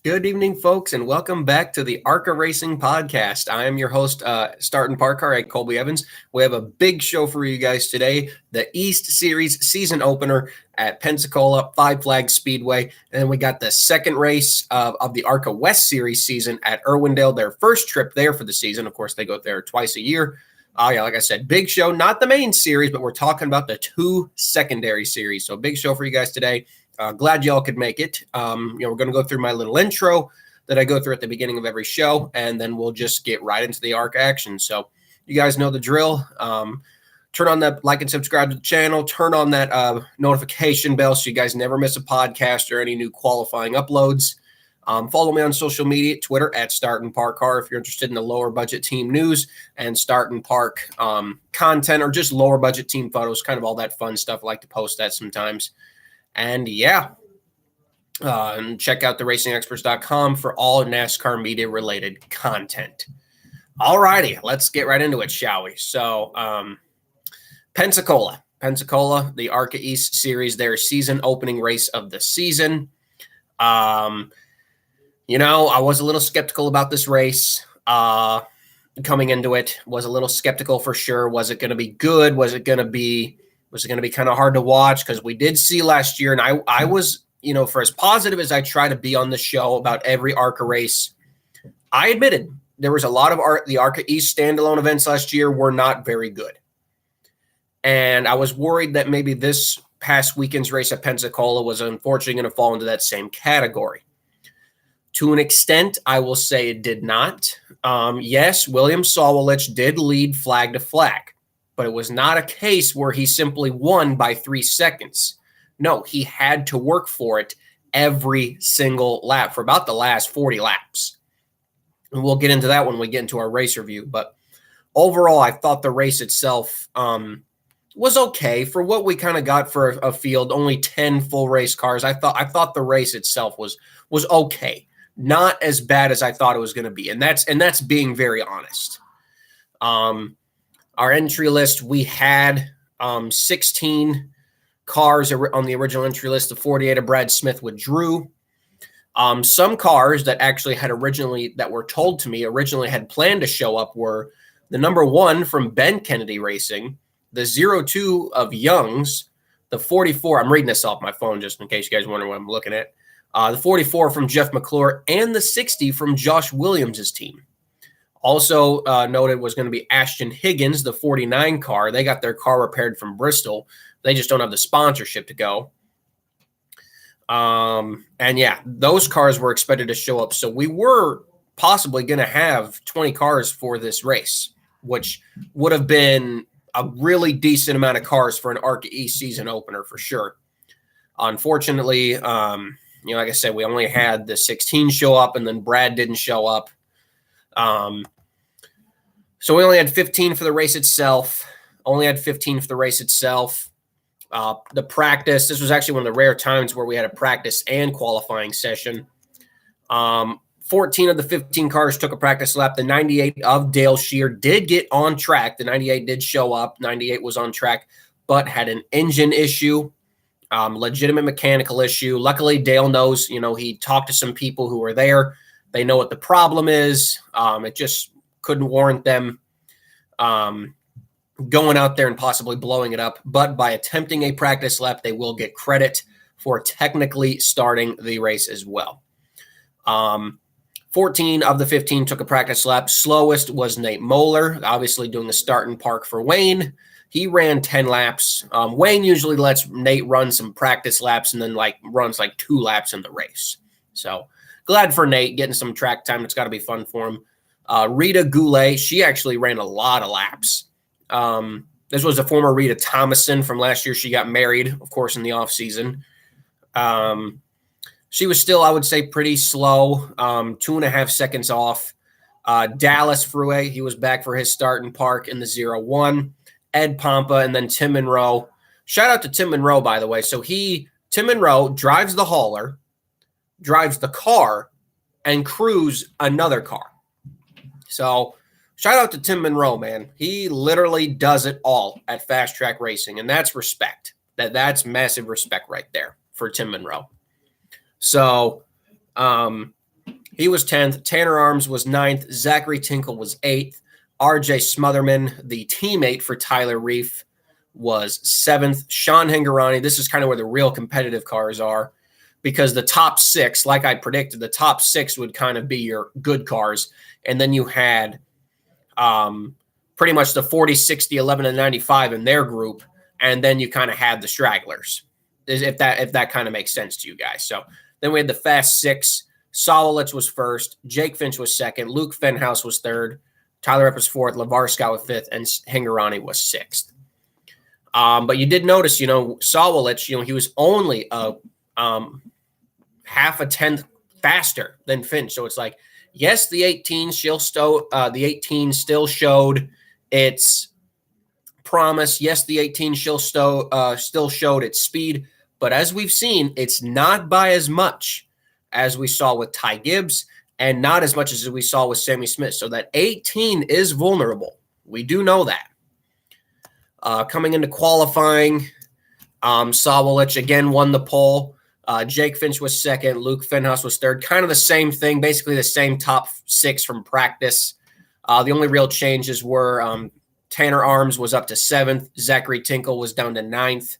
Good evening, folks, and welcome back to the ARCA Racing Podcast. I am your host, Startin Park Car at Colby Evans. We have a big show for you guys today, the East Series season opener at Pensacola, Five Flags Speedway. And then we got the second race of the ARCA West Series season at Irwindale, their first trip there for the season. Of course, they go there twice a year. Like I said, big show, not the main series, but we're talking about the two secondary series. So big show for you guys today. Glad y'all could make it. We're going to go through my little intro that I go through at the beginning of every show, and then we'll just get right into the ARC action. So you guys know the drill. Turn on that like and subscribe to the channel. Turn on that notification bell so you guys never miss a podcast or any new qualifying uploads. Follow me on social media, Twitter at Startin Park Car if you're interested in the lower budget team news and Startin Park content or just lower budget team photos, kind of all that fun stuff. I like to post that sometimes. And and check out theracingexperts.com for all NASCAR media related content. All righty, let's get right into it, shall we? So, Pensacola, the ARCA East Series, their season opening race of the season. I was a little skeptical about this race coming into it. Was a little skeptical for sure. Was it going to be good? Was it going to be kind of hard to watch? Because we did see last year, and I was, for as positive as I try to be on the show about every ARCA race, I admitted there was a lot of the ARCA East standalone events last year were not very good. And I was worried that maybe this past weekend's race at Pensacola was unfortunately going to fall into that same category. To an extent, I will say it did not. Yes, William Sawalich did lead flag to flag, but it was not a case where he simply won by 3 seconds. No, he had to work for it every single lap for about the last 40 laps. And we'll get into that when we get into our race review. But overall, I thought the race itself was okay for what we kind of got for a field, only 10 full race cars. I thought the race itself was okay. Not as bad as I thought it was going to be. And that's being very honest. Our entry list, we had 16 cars on the original entry list. The 48 of Brad Smith withdrew. Some cars that actually that were told to me originally had planned to show up were the number 1 from Ben Kennedy Racing, the 02 of Young's, the 44. I'm reading this off my phone just in case you guys wonder what I'm looking at. The 44 from Jeff McClure, and the 60 from Josh Williams' team. Also noted was going to be Ashton Higgins, the 49 car. They got their car repaired from Bristol. They just don't have the sponsorship to go. Those cars were expected to show up. So we were possibly going to have 20 cars for this race, which would have been a really decent amount of cars for an ARCA East season opener for sure. Unfortunately, like I said, we only had the 16 show up, and then Brad didn't show up. So we only had 15 for the race itself. The practice, this was actually one of the rare times where we had a practice and qualifying session. 14 of the 15 cars took a practice lap. The 98 of Dale Shear did get on track. The 98 did show up. 98 was on track, but had an engine issue, legitimate mechanical issue. Luckily, Dale knows, he talked to some people who were there. They know what the problem is. It just couldn't warrant them going out there and possibly blowing it up. But by attempting a practice lap, they will get credit for technically starting the race as well. 14 of the 15 took a practice lap. Slowest was Nate Moeller, obviously doing the Startin Park for Wayne. He ran 10 laps. Wayne usually lets Nate run some practice laps and then runs 2 laps in the race. So glad for Nate getting some track time. It's got to be fun for him. Rita Goulet, she actually ran a lot of laps. This was a former Rita Thomason from last year. She got married, of course, in the off season. She was still, I would say, pretty slow, 2.5 seconds off. Dallas Fruet, he was back for his Startin Park in the 01. Ed Pompa, and then Tim Monroe. Shout out to Tim Monroe, by the way. So Tim Monroe drives the hauler, drives the car, and crews another car. So shout out to Tim Monroe, man. He literally does it all at Fast Track Racing, and that's respect. That's massive respect right there for Tim Monroe. So He was 10th. Tanner Arms was 9th. Zachary Tinkle was 8th. RJ Smotherman, the teammate for Tyler Reef, was 7th. Sean Hingorani, this is kind of where the real competitive cars are, because the top 6, like I predicted, the top 6 would kind of be your good cars. And then you had pretty much the 40, 60, 11, and 95 in their group. And then you kind of had the stragglers, if that kind of makes sense to you guys. So then we had the Fast 6. Sawalich was 1st. Jake Finch was 2nd. Luke Fenhaus was 3rd. Tyler Epp was 4th. LeVar Scott was 5th. And Hingorani was 6th. But you did notice, Sawalich, he was only half a tenth faster than Finch. So it's like, yes, the 18 still showed its promise. Yes, the 18 still showed its speed. But as we've seen, it's not by as much as we saw with Ty Gibbs and not as much as we saw with Sammy Smith. So that 18 is vulnerable. We do know that. Coming into qualifying, Sawalich again won the pole. Jake Finch was 2nd. Luke Fenhaus was 3rd. Kind of the same thing, basically the same top 6 from practice. The only real changes were Tanner Arms was up to 7th. Zachary Tinkle was down to 9th.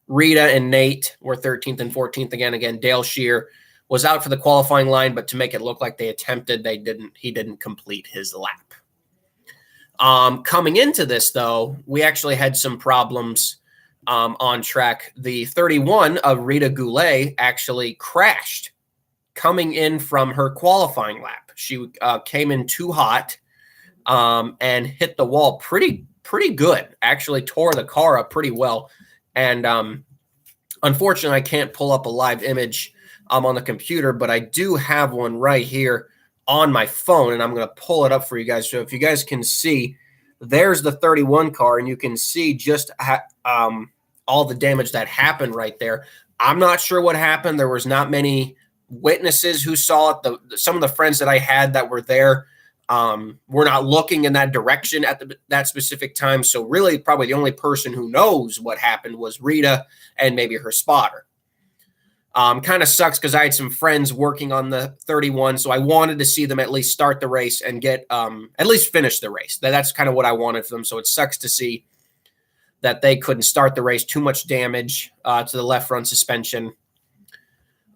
Rita and Nate were 13th and 14th again. Again, Dale Shear was out for the qualifying line, but to make it look like they attempted, he didn't complete his lap. Coming into this, though, we actually had some problems on track. The 31 of Rita Goulet actually crashed coming in from her qualifying lap. She came in too hot and hit the wall pretty good. Actually tore the car up pretty well. And unfortunately, I can't pull up a live image on the computer, but I do have one right here on my phone, and I'm going to pull it up for you guys. So if you guys can see, there's the 31 car, and you can see just all the damage that happened right there. I'm not sure what happened. There was not many witnesses who saw it. Some of the friends that I had that were there were not looking in that direction at that specific time. So really probably the only person who knows what happened was Rita and maybe her spotter. Kind of sucks because I had some friends working on the 31, so I wanted to see them at least start the race and get at least finish the race. That's kind of what I wanted for them. So it sucks to see that they couldn't start the race. Too much damage to the left front suspension.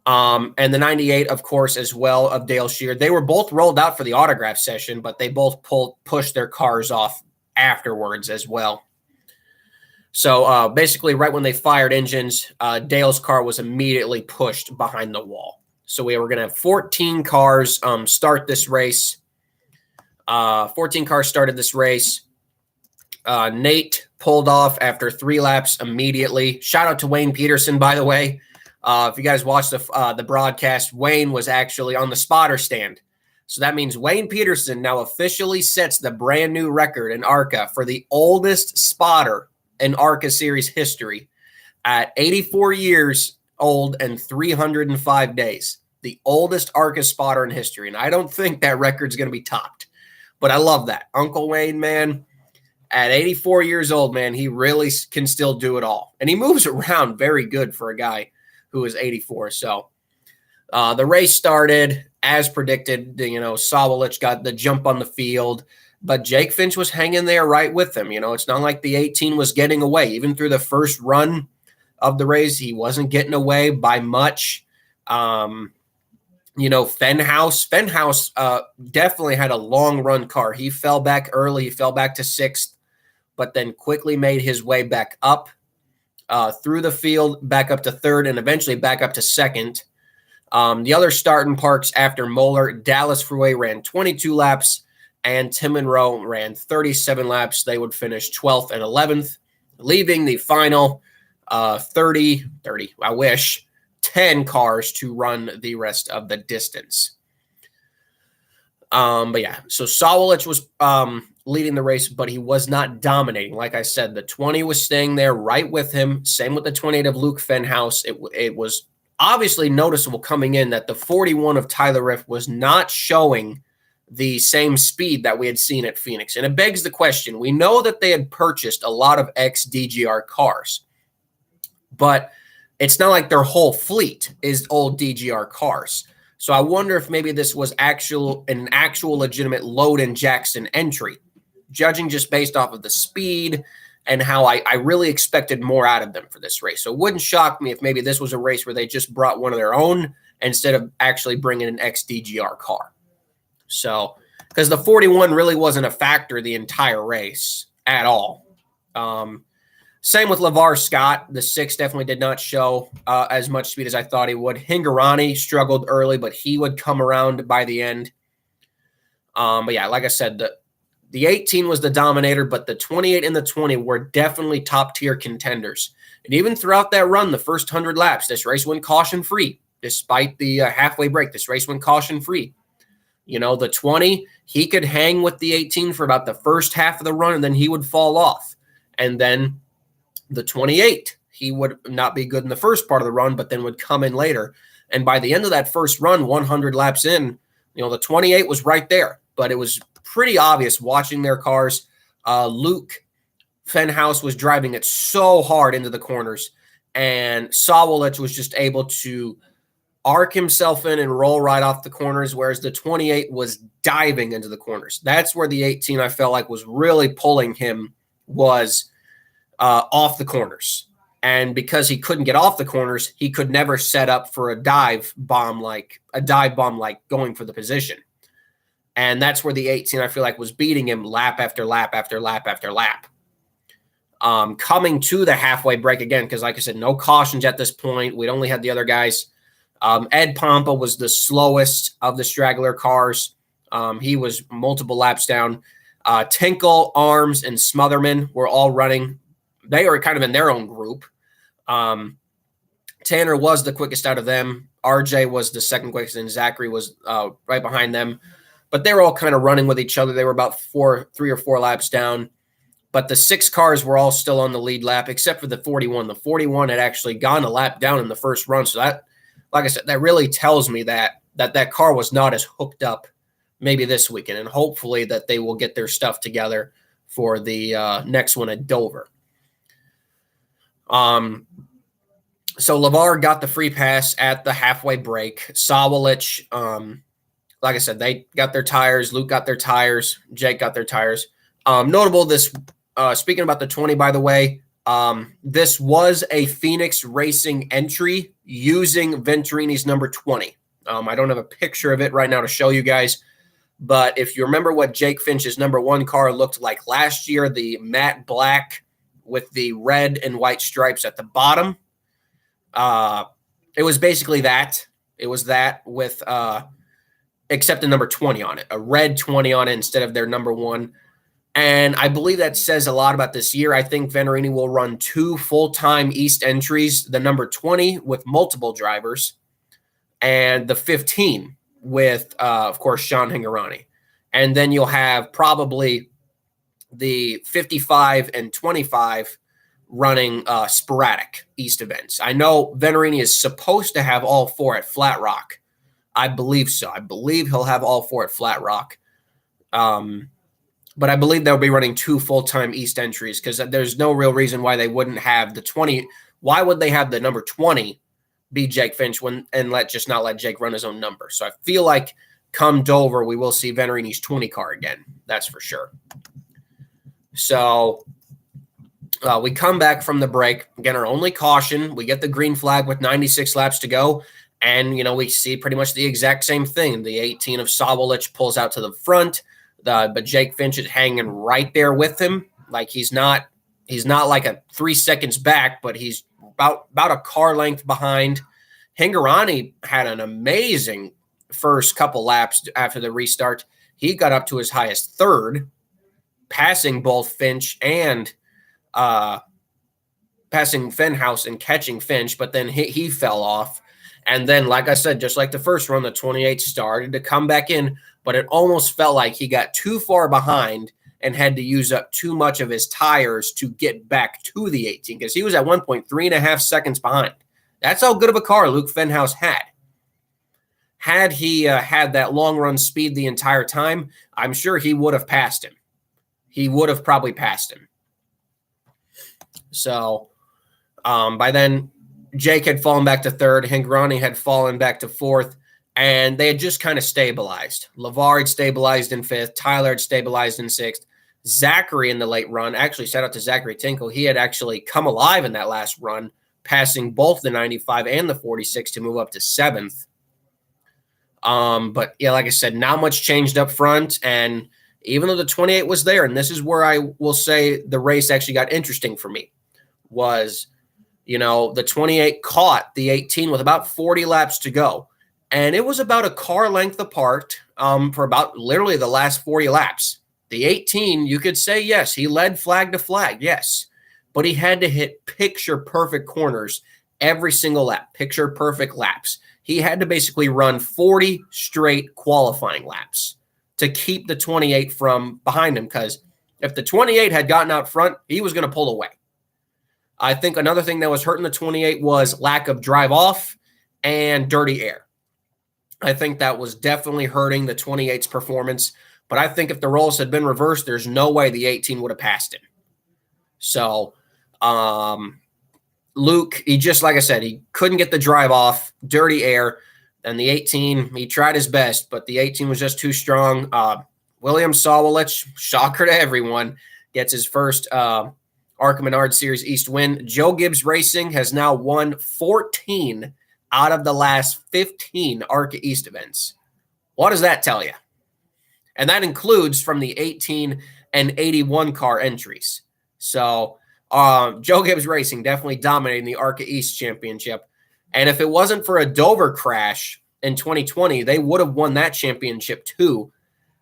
And the 98, of course, as well, of Dale Shear. They were both rolled out for the autograph session, but they both pushed their cars off afterwards as well. So basically, right when they fired engines, Dale's car was immediately pushed behind the wall. So we were going to have 14 cars start this race. 14 cars started this race. Nate pulled off after 3 laps immediately. Shout out to Wayne Peterson, by the way. If you guys watched the broadcast, Wayne was actually on the spotter stand. So that means Wayne Peterson now officially sets the brand new record in ARCA for the oldest spotter in ARCA series history at 84 years old and 305 days. The oldest ARCA spotter in history. And I don't think that record's going to be topped. But I love that. Uncle Wayne, man, at 84 years old, man, he really can still do it all. And he moves around very good for a guy who is 84. So the race started as predicted. Sawalich got the jump on the field, but Jake Finch was hanging there right with him. It's not like the 18 was getting away. Even through the first run of the race, he wasn't getting away by much. Fenhaus definitely had a long run car. He fell back early. He fell back to 6th, but then quickly made his way back up through the field, back up to 3rd, and eventually back up to 2nd. The other starting parks after Moeller, Dallas Freeway ran 22 laps, and Tim Monroe ran 37 laps. They would finish 12th and 11th, leaving the final 10 cars to run the rest of the distance. But yeah, so Sawalich was leading the race, but he was not dominating. Like I said, the 20 was staying there right with him. Same with the 28 of Luke Fenhaus. It was obviously noticeable coming in that the 41 of Tyler Riff was not showing the same speed that we had seen at Phoenix. And it begs the question. We know that they had purchased a lot of ex-DGR cars, but it's not like their whole fleet is old DGR cars. So I wonder if maybe this was an actual legitimate Loudon Jackson entry, judging just based off of the speed and how I really expected more out of them for this race. So it wouldn't shock me if maybe this was a race where they just brought one of their own instead of actually bringing an XDGR car. So, because the 41 really wasn't a factor the entire race at all. Same with LeVar Scott. The 6 definitely did not show as much speed as I thought he would. Hingorani struggled early, but he would come around by the end. But yeah, like I said, the 18 was the dominator, but the 28 and the 20 were definitely top-tier contenders. And even throughout that run, the first 100 laps, this race went caution-free. Despite the halfway break, this race went caution-free. You know, the 20, he could hang with the 18 for about the first half of the run, and then he would fall off. And then the 28, he would not be good in the first part of the run, but then would come in later. And by the end of that first run, 100 laps in, you know, the 28 was right there. But it was pretty obvious watching their cars. Luke Fenhaus was driving it so hard into the corners, and Sawalich was just able to arc himself in and roll right off the corners, whereas the 28 was diving into the corners. That's where the 18, I felt like, was really pulling him, was off the corners. And because he couldn't get off the corners, he could never set up for a dive bomb like going for the position. And that's where the 18, I feel like, was beating him lap after lap after lap after lap. Coming to the halfway break again, because like I said, no cautions at this point. We'd only had the other guys. Ed Pompa was the slowest of the straggler cars. He was multiple laps down. Tinkle, Arms, and Smotherman were all running. They were kind of in their own group. Tanner was the quickest out of them. RJ was the second quickest, and Zachary was right behind them. But they were all kind of running with each other. They were about 3 or 4 laps down. But the 6 cars were all still on the lead lap, except for the 41. The 41 had actually gone a lap down in the first run. So that, like I said, that really tells me that car was not as hooked up maybe this weekend. And hopefully that they will get their stuff together for the next one at Dover. So LeVar got the free pass at the halfway break. Sawalich, like I said, they got their tires. Luke got their tires. Jake got their tires. Notable this, speaking about the 20, by the way, this was a Phoenix Racing entry using Venturini's number 20. I don't have a picture of it right now to show you guys, but if you remember what Jake Finch's number 1 car looked like last year, the matte black with the red and white stripes at the bottom, it was basically that. It was that with except the number 20 on it, a red 20 on it instead of their number 1. And I believe that says a lot about this year. I think Venturini will run 2 full-time East entries, the number 20 with multiple drivers, and the 15 with, of course, Sean Hingorani. And then you'll have probably the 55 and 25 running sporadic East events. I know Venturini is supposed to have all 4 at Flat Rock. I believe so. I believe he'll have all 4 at Flat Rock. But I believe they'll be running 2 full-time East entries because there's no real reason why they wouldn't have the 20. Why would they have the number 20 be Jake Finch and not let Jake run his own number? So I feel like come Dover, we will see Venturini's 20 car again. That's for sure. So we come back from the break. Again, our only caution. We get the green flag with 96 laps to go. And, we see pretty much the exact same thing. The 18 of Sawalich pulls out to the front. But Jake Finch is hanging right there with him. Like he's not like a 3 seconds back, but he's about a car length behind. Hingorani had an amazing first couple laps after the restart. He got up to as high as 3rd, passing both Finch and passing Fenhaus and catching Finch, but then he fell off. And then, like I said, just like the first run, the 28 started to come back in, but it almost felt like he got too far behind and had to use up too much of his tires to get back to the 18 because he was at 1.3.5 seconds behind. That's how good of a car Luke Fenhaus had. Had he had that long run speed the entire time, I'm sure he would have passed him. He would have probably passed him. So by then, Jake had fallen back to 3rd. Hingorani had fallen back to 4th. and they had just kind of stabilized. LeVar had stabilized in 5th. Tyler had stabilized in 6th. Zachary in the late run, actually, shout out to Zachary Tinkle. He had actually come alive in that last run, passing both the 95 and the 46 to move up to 7th. But yeah, like I said, not much changed up front. And even though the 28 was there, and this is where I will say the race actually got interesting for me, was, the 28 caught the 18 with about 40 laps to go. And it was about a car length apart for about literally the last 40 laps. The 18, you could say, yes, he led flag to flag, yes. But he had to hit picture-perfect corners every single lap, picture-perfect laps. He had to basically run 40 straight qualifying laps to keep the 28 from behind him, because if the 28 had gotten out front, he was going to pull away. I think another thing that was hurting the 28 was lack of drive off and dirty air. I think that was definitely hurting the 28's performance. But I think if the roles had been reversed, there's no way the 18 would have passed him. So Luke, he just, like I said, he couldn't get the drive off, dirty air. And the 18, he tried his best, but the 18 was just too strong. William Sawalich, shocker to everyone, gets his first ARCA Menard Series East win. Joe Gibbs Racing has now won 14 out of the last 15 ARCA East events. What does that tell you? And that includes from the 18 and 81 car entries. So Joe Gibbs Racing definitely dominating the ARCA East Championship. And if it wasn't for a Dover crash in 2020, they would have won that championship too.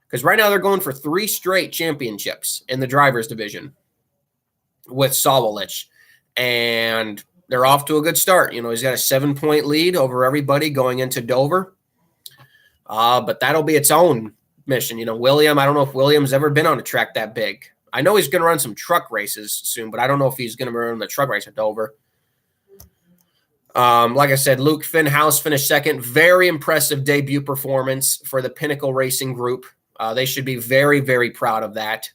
Because right now they're going for 3 straight championships in the drivers division with Sawalich. And they're off to a good start. He's got a 7-point lead over everybody going into Dover. But that'll be its own mission. William, I don't know if William's ever been on a track that big. I know he's going to run some truck races soon, but I don't know if he's going to run the truck race at Dover. Like I said, Luke Fenhaus finished 2nd. Very impressive debut performance for the Pinnacle Racing Group. They should be very, very proud of that.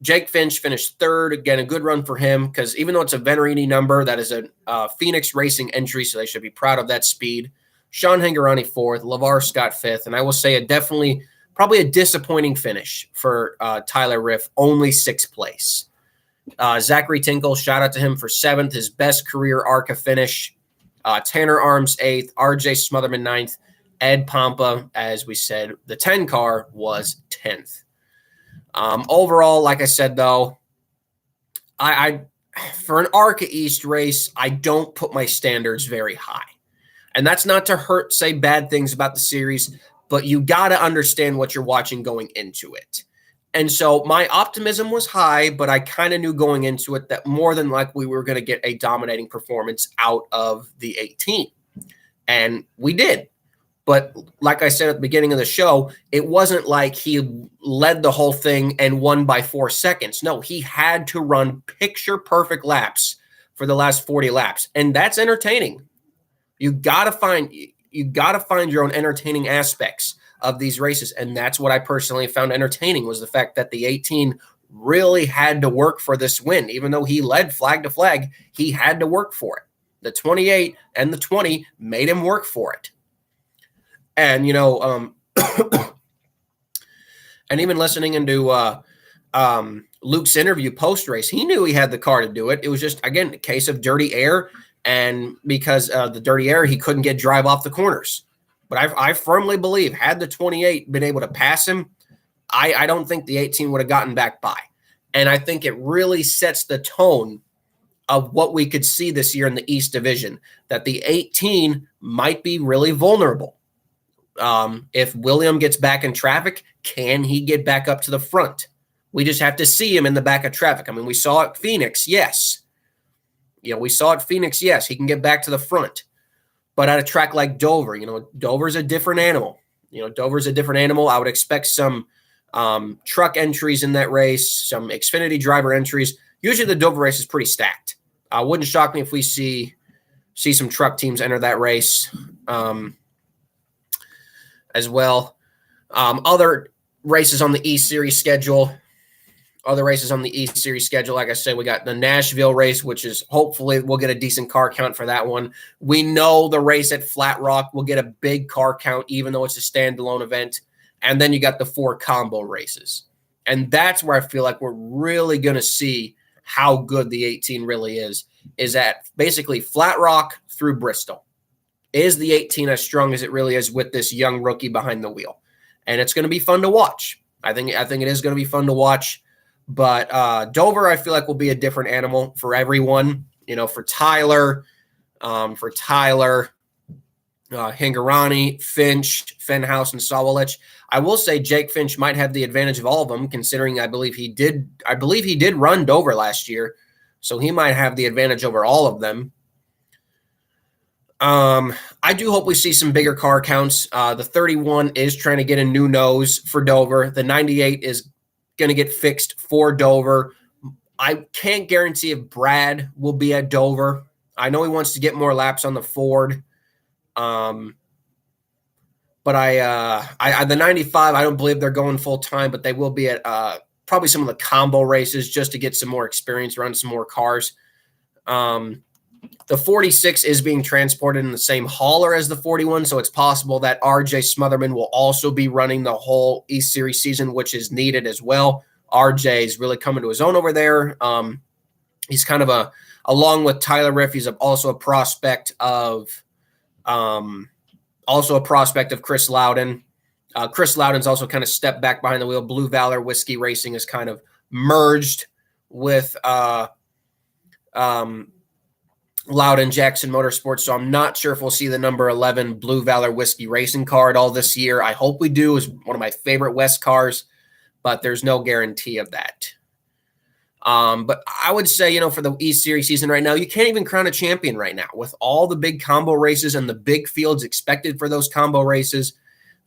Jake Finch finished 3rd. Again, a good run for him, because even though it's a Venerini number, that is a Phoenix Racing entry, so they should be proud of that speed. Sean Hangarani 4th. LeVar Scott 5th. And I will say probably a disappointing finish for Tyler Riff, only 6th place. Zachary Tinkle, shout out to him for 7th, his best career ARCA finish. Tanner Arms 8th, RJ Smotherman 9th, Ed Pompa, as we said, the 10 car was 10th. Overall, like I said, though, I for an ARCA East race, I don't put my standards very high. And that's not to say bad things about the series, but you got to understand what you're watching going into it. And so my optimism was high, but I kind of knew going into it that more than likely we were going to get a dominating performance out of the 18. And we did. But like I said at the beginning of the show, it wasn't like he led the whole thing and won by 4 seconds. No, he had to run picture-perfect laps for the last 40 laps. And that's entertaining. You got to find your own entertaining aspects of these races. And that's what I personally found entertaining, was the fact that the 18 really had to work for this win. Even though he led flag to flag, he had to work for it. The 28 and the 20 made him work for it. And, and even listening into Luke's interview post-race, he knew he had the car to do it. It was just, again, a case of dirty air. And because of the dirty air, he couldn't get drive off the corners. But I firmly believe, had the 28 been able to pass him, I don't think the 18 would have gotten back by. And I think it really sets the tone of what we could see this year in the East Division, that the 18 might be really vulnerable. If William gets back in traffic, can he get back up to the front? We just have to see him in the back of traffic. I mean, we saw at Phoenix, yes. We saw at Phoenix, yes, he can get back to the front. But at a track like Dover, Dover's a different animal. Dover's a different animal. I would expect some truck entries in that race, some Xfinity driver entries. Usually the Dover race is pretty stacked. Wouldn't shock me if we see some truck teams enter that race as well. Other races on the East Series schedule. Other races on the East Series schedule, like I said, we got the Nashville race, which is hopefully we'll get a decent car count for that one. We know the race at Flat Rock will get a big car count, even though it's a standalone event. And then you got the 4 combo races. And that's where I feel like we're really going to see how good the 18 really is at basically Flat Rock through Bristol. Is the 18 as strong as it really is with this young rookie behind the wheel? And it's going to be fun to watch. I think it is going to be fun to watch. But Dover, I feel like, will be a different animal for everyone. For Tyler, Hingarani, Finch, Fenhaus, and Sawalich. I will say Jake Finch might have the advantage of all of them, considering I believe he did run Dover last year, so he might have the advantage over all of them. I do hope we see some bigger car counts. The 31 is trying to get a new nose for Dover. The 98 is going to get fixed for Dover. I can't guarantee if Brad will be at Dover. I know he wants to get more laps on the Ford. But the 95, I don't believe they're going full time, but they will be at probably some of the combo races just to get some more experience, run some more cars. The 46 is being transported in the same hauler as the 41, so it's possible that RJ Smotherman will also be running the whole East Series season, which is needed as well. RJ is really coming to his own over there. He's kind of along with Tyler Riff, he's also a prospect of Chris Loudon. Chris Loudon's also kind of stepped back behind the wheel. Blue Valor Whiskey Racing is kind of merged with Loudon Jackson Motorsports, so I'm not sure if we'll see the number 11 Blue Valor Whiskey Racing car at all this year. I hope we do. It's one of my favorite West cars, but there's no guarantee of that. But I would say, for the East Series season right now, you can't even crown a champion right now with all the big combo races and the big fields expected for those combo races.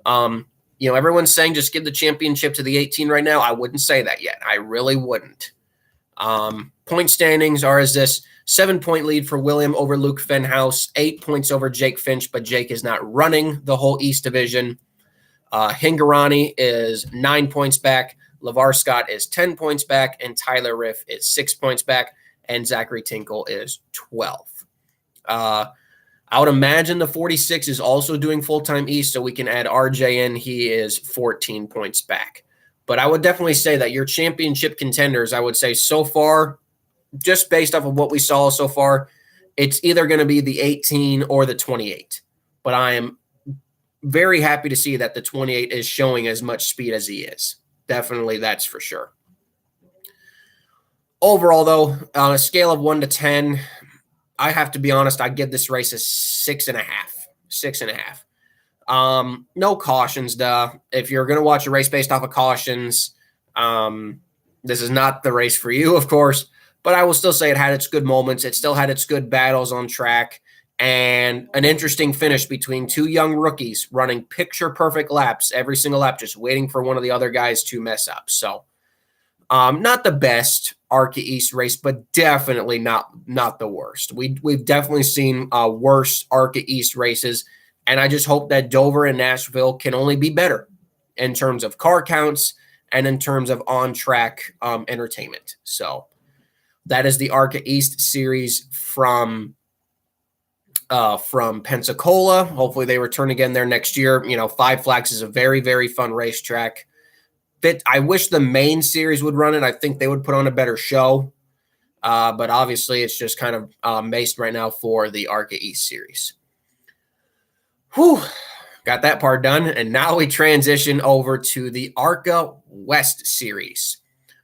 Everyone's saying just give the championship to the 18 right now. I wouldn't say that yet. I really wouldn't. Point standings are as this: 7-point lead for William over Luke Fenhaus, 8 points over Jake Finch, but Jake is not running the whole East Division. Hingarani is 9 points back. LeVar Scott is 10 points back, and Tyler Riff is 6 points back, and Zachary Tinkle is 12. I would imagine the 46 is also doing full-time East, so we can add RJ in. He is 14 points back. But I would definitely say that your championship contenders, I would say so far, just based off of what we saw so far, it's either going to be the 18 or the 28. But I am very happy to see that the 28 is showing as much speed as he is. Definitely, that's for sure. Overall, though, on a scale of 1 to 10, I have to be honest, I give this race a 6.5. 6.5. No cautions, duh. If you're going to watch a race based off of cautions, this is not the race for you, of course. But I will still say it had its good moments. It still had its good battles on track, and an interesting finish between 2 young rookies running picture-perfect laps every single lap, just waiting for one of the other guys to mess up. So not the best ARCA East race, but definitely not the worst. We've definitely seen worse ARCA East races, and I just hope that Dover and Nashville can only be better in terms of car counts and in terms of on-track entertainment. So that is the ARCA East series from Pensacola. Hopefully they return again there next year. Five Flags is a very, very fun racetrack. I wish the main series would run it. I think they would put on a better show. But obviously it's just kind of based right now for the ARCA East series. Whew. Got that part done. And now we transition over to the ARCA West series.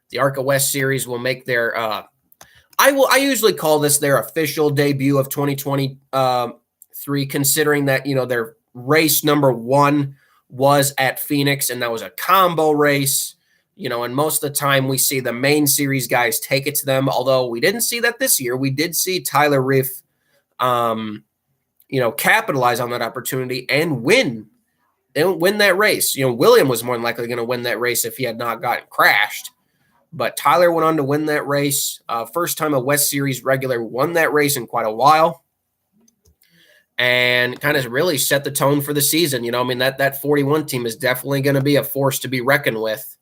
The ARCA West series will make their I usually call this their official debut of 2023, considering that, their race number 1 was at Phoenix, and that was a combo race, and most of the time we see the main series guys take it to them, although we didn't see that this year. We did see Tyler Riff, capitalize on that opportunity and win that race. William was more than likely going to win that race if he had not gotten crashed. But Tyler went on to win that race. First time a West Series regular won that race in quite a while. And kind of really set the tone for the season. That 41 team is definitely going to be a force to be reckoned with.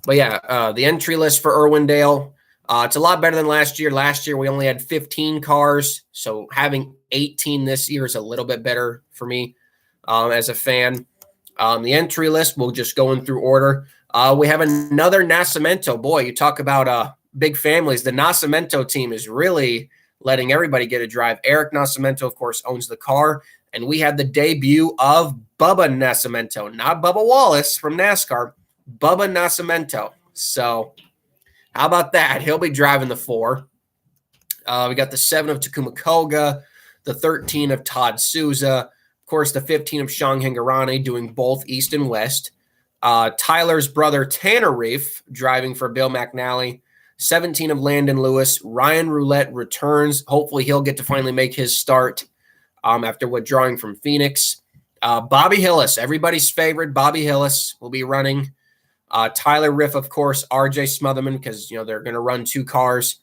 But yeah, the entry list for Irwindale, it's a lot better than last year. Last year, we only had 15 cars. So having 18 this year is a little bit better for me as a fan. The entry list, we'll just go in through order. We have another Nascimento. Boy, you talk about big families. The Nascimento team is really letting everybody get a drive. Eric Nascimento, of course, owns the car. And we had the debut of Bubba Nascimento, not Bubba Wallace from NASCAR, Bubba Nascimento. So how about that? He'll be driving the 4. We got the 7 of Takuma Koga, the 13 of Todd Souza, of course, the 15 of Sean Hingorani doing both East and West. Tyler's brother Tanner Reef driving for Bill McNally. 17 of Landon Lewis. Ryan Roulette returns. Hopefully he'll get to finally make his start after withdrawing from Phoenix. Bobby Hillis, everybody's favorite. Bobby Hillis will be running. Tyler Riff, of course, RJ Smotherman, because they're going to run 2 cars.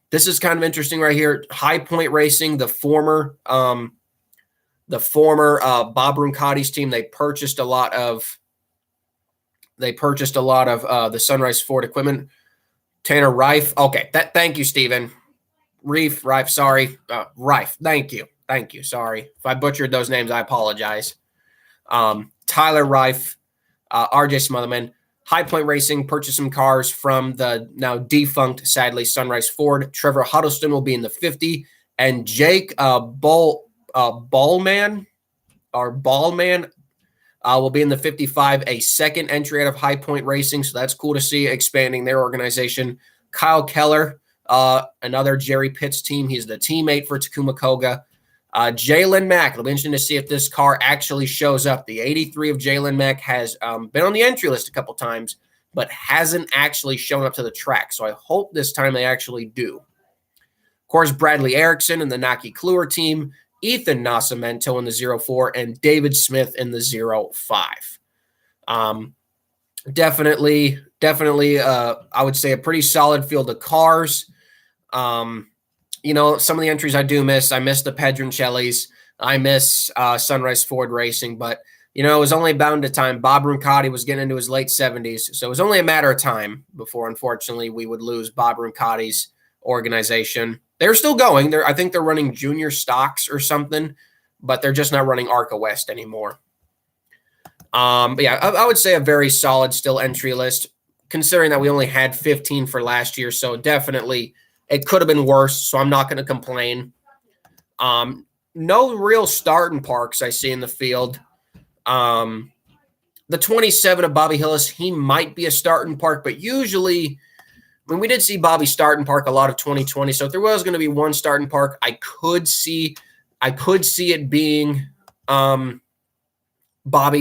This is kind of interesting right here. High Point Racing, the former Bob Roncati's team. They purchased a lot of the Sunrise Ford equipment. Tanner Reif. Okay, thank you, Steven. Reif, sorry. Reif, thank you. Sorry. If I butchered those names, I apologize. Tyler Reif, RJ Smotherman. High Point Racing purchased some cars from the now defunct, sadly, Sunrise Ford. Trevor Huddleston will be in the 50. And Jake Ballman will be in the 55, a second entry out of High Point Racing. So that's cool to see, expanding their organization. Kyle Keller, another Jerry Pitts team. He's the teammate for Takuma Koga. Jalen Mack. It'll be interesting to see if this car actually shows up. The 83 of Jalen Mack has been on the entry list a couple times, but hasn't actually shown up to the track. So I hope this time they actually do. Of course, Bradley Erickson and the Naki Kluwer team. Ethan Nascimento in the 04 and David Smith in the 05. Definitely, I would say a pretty solid field of cars. Some of the entries I do miss. I miss the Pedroncellis. I miss Sunrise Ford Racing, but it was only bound to time. Bob Roncati was getting into his late 70s, so it was only a matter of time before, unfortunately, we would lose Bob Roncati's organization. They're still going. I think they're running junior stocks or something, but they're just not running ARCA West anymore. But yeah, I would say a very solid still entry list, considering that we only had 15 for last year. So definitely it could have been worse. So I'm not going to complain. No real starting parks I see in the field. The 27 of Bobby Hillis, he might be a starting park, but usually we did see Bobby starting park a lot of 2020. So if there was going to be one starting park, I could see it being Bobby,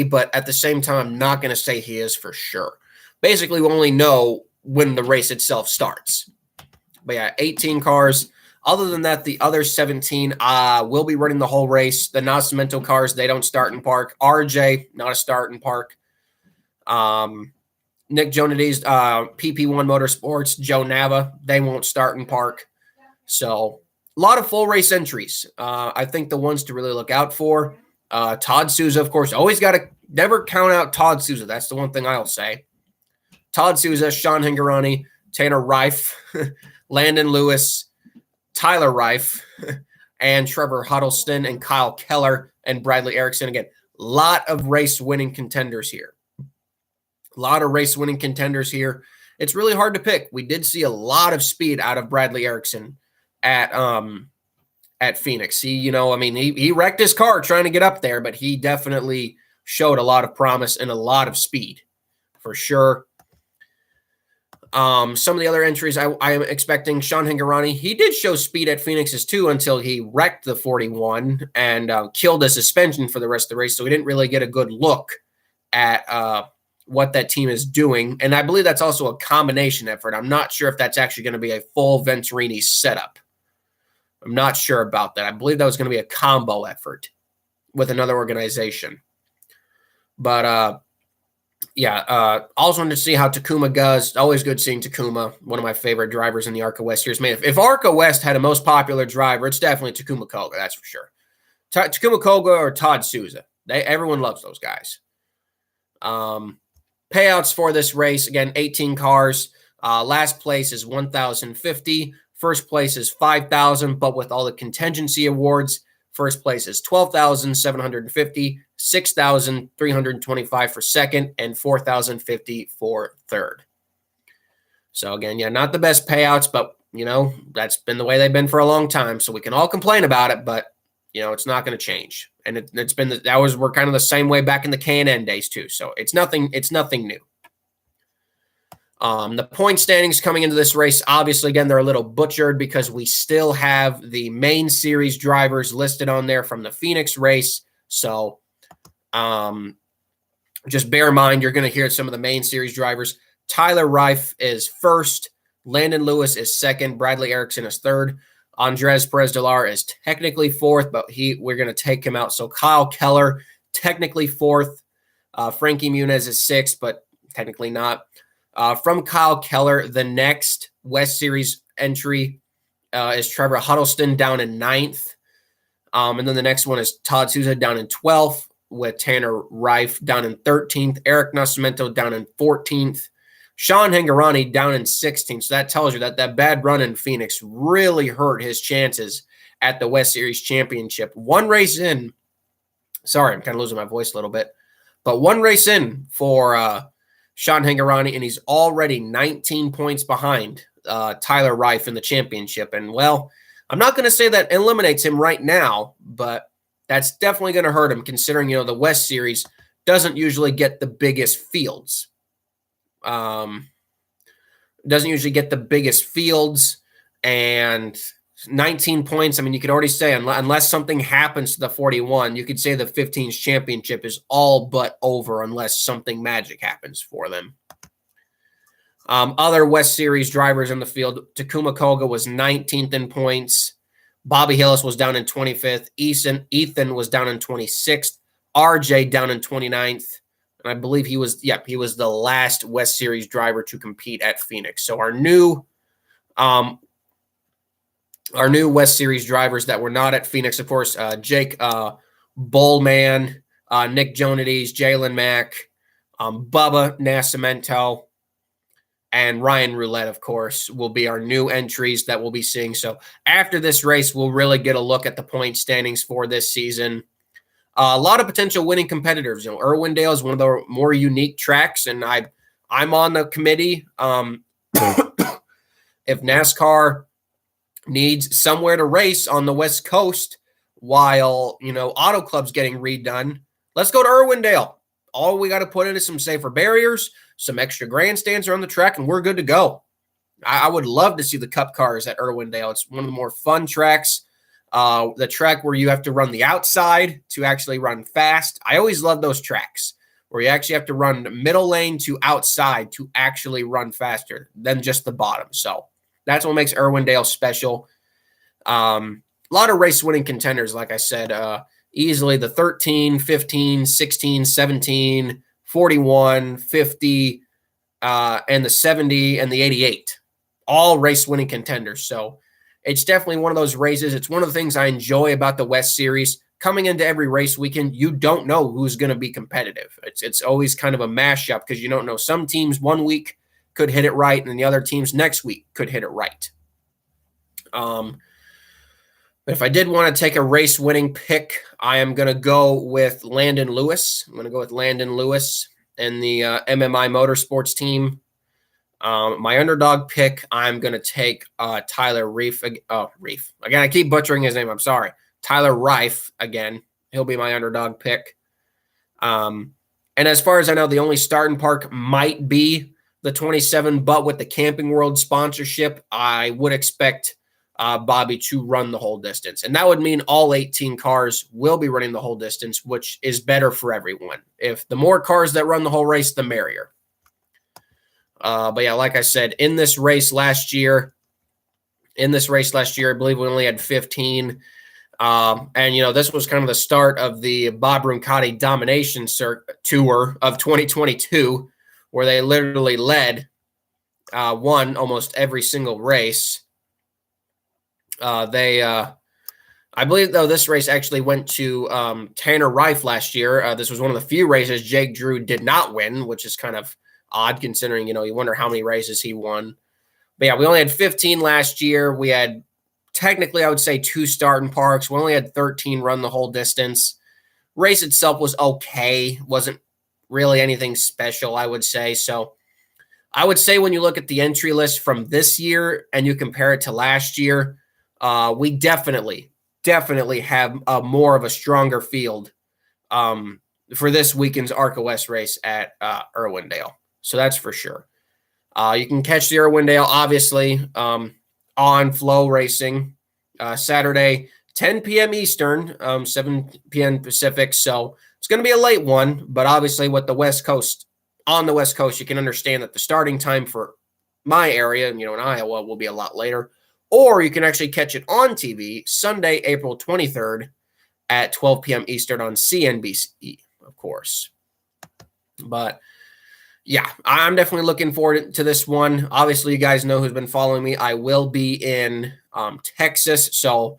but at the same time, I'm not going to say he is for sure. Basically, we only know when the race itself starts. But yeah, 18 cars. Other than that, the other 17 will be running the whole race. The Nascimento cars, they don't start in park. RJ, not a start in park. Nick Jonadis, PP1 Motorsports, Joe Nava, they won't start in park. So a lot of full race entries. I think the ones to really look out for. Todd Souza, of course, always got to never count out Todd Souza. That's the one thing I'll say. Todd Souza, Sean Hingorani, Tanner Reif, Landon Lewis, Tyler Reif, and Trevor Huddleston, and Kyle Keller, and Bradley Erickson. Again, a lot of race-winning contenders here. It's really hard to pick. We did see a lot of speed out of Bradley Erickson at Phoenix. He wrecked his car trying to get up there, but he definitely showed a lot of promise and a lot of speed for sure. Some of the other entries I am expecting, Sean Hingorani, he did show speed at Phoenix's too until he wrecked the 41 and killed a suspension for the rest of the race. So we didn't really get a good look at what that team is doing. And I believe that's also a combination effort. I'm not sure if that's actually going to be a full Venturini setup. I'm not sure about that. I believe that was going to be a combo effort with another organization. But also wanted to see how Takuma does. Always good seeing Takuma, one of my favorite drivers in the ARCA West years. Man, if ARCA West had a most popular driver, it's definitely Takuma Koga, that's for sure. Takuma Koga or Todd Souza. Everyone loves those guys. Payouts for this race, again, 18 cars. Last place is $1,050. First place is $5,000, but with all the contingency awards, first place is $12,750, $6,325 for second, and $4,050 for third. So again, yeah, not the best payouts, but that's been the way they've been for a long time. So we can all complain about it, but it's not going to change. And it's been we're kind of the same way back in the K&N days too. So it's nothing new. The point standings coming into this race, obviously, again, they're a little butchered because we still have the main series drivers listed on there from the Phoenix race. So just bear in mind, you're going to hear some of the main series drivers. Tyler Reif is first. Landon Lewis is second. Bradley Erickson is third. Andres Perez de Lara is technically fourth, but we're going to take him out. So Kyle Keller, technically fourth. Frankie Muniz is sixth, but technically not. From Kyle Keller, the next West Series entry is Trevor Huddleston down in ninth. And then the next one is Todd Souza down in 12th, with Tanner Reif down in 13th. Eric Nascimento down in 14th. Sean Hingorani down in 16th. So that tells you that bad run in Phoenix really hurt his chances at the West Series Championship. One race in. Sorry, I'm kind of losing my voice a little bit. But one race in for Sean Hingorani, and he's already 19 points behind Tyler Reif in the championship. And, well, I'm not going to say that eliminates him right now, but that's definitely going to hurt him considering, the West Series doesn't usually get the biggest fields. Doesn't usually get the biggest fields, and 19 points. I mean, you could already say, unless something happens to the 41, you could say the 15's championship is all but over unless something magic happens for them. Other West Series drivers in the field, Takuma Koga was 19th in points. Bobby Hillis was down in 25th. Ethan was down in 26th. RJ down in 29th. And I believe he was the last West Series driver to compete at Phoenix. So our new West Series drivers that were not at Phoenix, of course, Jake Bullman, Nick Jonides, Jalen Mack, Bubba Nascimento, and Ryan Roulette, of course, will be our new entries that we'll be seeing. So after this race, we'll really get a look at the point standings for this season. A lot of potential winning competitors. Irwindale is one of the more unique tracks, and I'm on the committee. If NASCAR needs somewhere to race on the West Coast while, Auto Club's getting redone, let's go to Irwindale. All we got to put in is some safer barriers, some extra grandstands around the track, and we're good to go. I would love to see the Cup cars at Irwindale. It's one of the more fun tracks. The track where you have to run the outside to actually run fast. I always love those tracks where you actually have to run middle lane to outside to actually run faster than just the bottom. So that's what makes Irwindale special. A lot of race winning contenders, like I said, easily the 13, 15, 16, 17, 41, 50, and the 70 and the 88, all race winning contenders. So it's definitely one of those races. It's one of the things I enjoy about the West Series. Coming into every race weekend, you don't know who's going to be competitive. It's always kind of a mashup because you don't know. Some teams one week could hit it right, and then the other teams next week could hit it right. But if I did want to take a race-winning pick, I am going to go with Landon Lewis. I'm going to go with Landon Lewis and the MMI Motorsports team. My underdog pick, I'm going to take Tyler Reif. Reif. Again, I keep butchering his name. I'm sorry. Tyler Reif, again. He'll be my underdog pick. And as far as I know, the only starting park might be the 27, but with the Camping World sponsorship, I would expect Bobby to run the whole distance. And that would mean all 18 cars will be running the whole distance, which is better for everyone. If the more cars that run the whole race, the merrier. But yeah, like I said, in this race last year, I believe we only had 15. And, this was kind of the start of the Bob Roncati domination tour of 2022, where they literally won almost every single race. I believe, though, this race actually went to Tanner Reif last year. This was one of the few races Jake Drew did not win, which is kind of odd considering, you wonder how many races he won. But yeah, we only had 15 last year. We had technically, I would say 2 starting parks. We only had 13 run the whole distance. Race itself was okay. Wasn't really anything special, I would say. So I would say when you look at the entry list from this year and you compare it to last year, we definitely have more of a stronger field for this weekend's ARCA West race at Irwindale. So that's for sure. You can catch the Irwindale, obviously, on Flow Racing Saturday, 10 p.m. Eastern, 7 p.m. Pacific. So it's going to be a late one, but obviously with the West Coast, on the West Coast, you can understand that the starting time for my area, in Iowa, will be a lot later. Or you can actually catch it on TV Sunday, April 23rd at 12 p.m. Eastern on CNBC, of course. But yeah, I'm definitely looking forward to this one. Obviously, you guys know who's been following me. I will be in Texas, so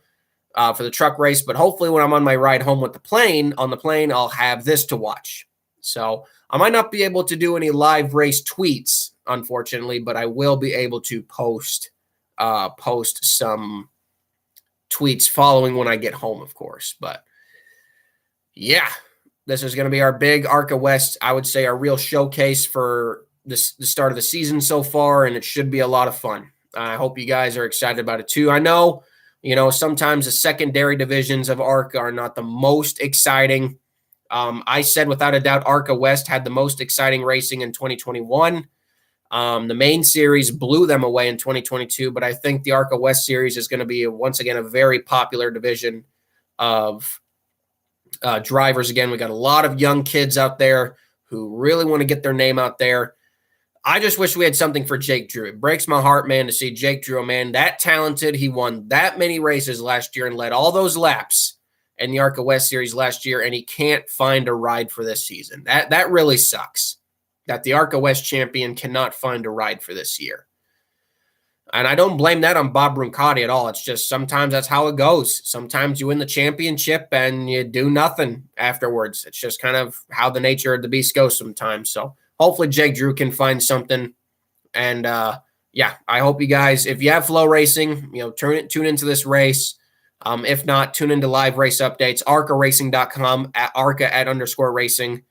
for the truck race. But hopefully when I'm on my ride home with on the plane, I'll have this to watch. So I might not be able to do any live race tweets, unfortunately, but I will be able to post some tweets following when I get home, of course. But yeah, this is going to be our big ARCA West, I would say our real showcase for the start of the season so far, and it should be a lot of fun. I hope you guys are excited about it too. I know, sometimes the secondary divisions of ARCA are not the most exciting. I said without a doubt ARCA West had the most exciting racing in 2021. The main series blew them away in 2022, but I think the ARCA West series is going to be, once again, a very popular division of drivers. Again, we got a lot of young kids out there who really want to get their name out there. I just wish we had something for Jake Drew. It breaks my heart, man, to see Jake Drew, man, that talented. He won that many races last year and led all those laps in the ARCA West series last year, and he can't find a ride for this season. That really sucks, that the ARCA West champion cannot find a ride for this year. And I don't blame that on Bob Brancati at all. It's just sometimes that's how it goes. Sometimes you win the championship and you do nothing afterwards. It's just kind of how the nature of the beast goes sometimes. So hopefully Jake Drew can find something. And yeah, I hope you guys, if you have Flow Racing, tune into this race. If not, tune into live race updates, arcaracing.com, at arca@_racing,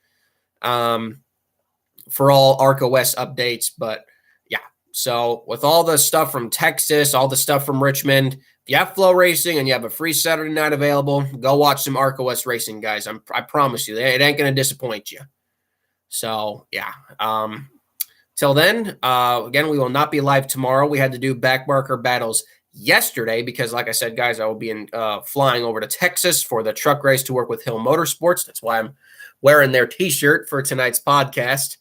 for all ARCA West updates. But yeah, so with all the stuff from Texas, all the stuff from Richmond, if you have Flow Racing and you have a free Saturday night available, go watch some ARCA West racing, guys. I promise you, it ain't going to disappoint you. So yeah, till then, again, we will not be live tomorrow. We had to do backmarker battles yesterday because, like I said, guys, I will be flying over to Texas for the truck race to work with Hill Motorsports. That's why I'm wearing their T-shirt for tonight's podcast.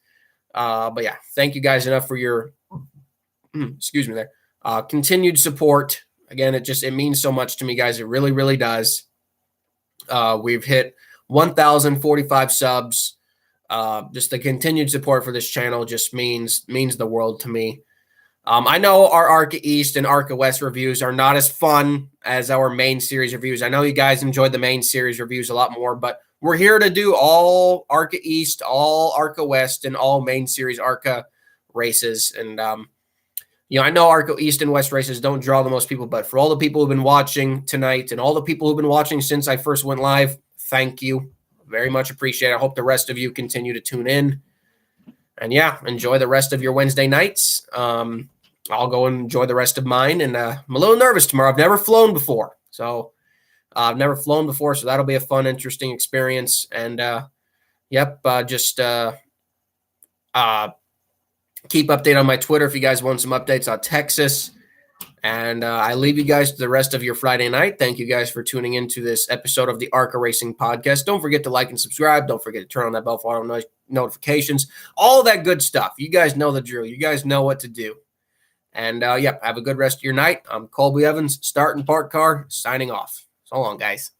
But yeah, thank you guys enough for your continued support. Again, it means so much to me, guys. It really, really does. We've hit 1,045 subs. Just the continued support for this channel just means the world to me. I know our ARCA East and ARCA West reviews are not as fun as our main series reviews. I know you guys enjoyed the main series reviews a lot more, but we're here to do all ARCA East, all ARCA West, and all main series ARCA races. And, I know ARCA East and West races don't draw the most people, but for all the people who've been watching tonight and all the people who've been watching since I first went live, thank you. Very much appreciate it. I hope the rest of you continue to tune in. And yeah, enjoy the rest of your Wednesday nights. I'll go and enjoy the rest of mine. And I'm a little nervous tomorrow. I've never flown before. So that'll be a fun, interesting experience. And just keep update on my Twitter if you guys want some updates on Texas. And I leave you guys to the rest of your Friday night. Thank you guys for tuning into this episode of the ARCA Racing Podcast. Don't forget to like and subscribe. Don't forget to turn on that bell for auto notifications. All that good stuff. You guys know the drill. You guys know what to do. And have a good rest of your night. I'm Colby Evans, starting Park Car, signing off. So long, guys.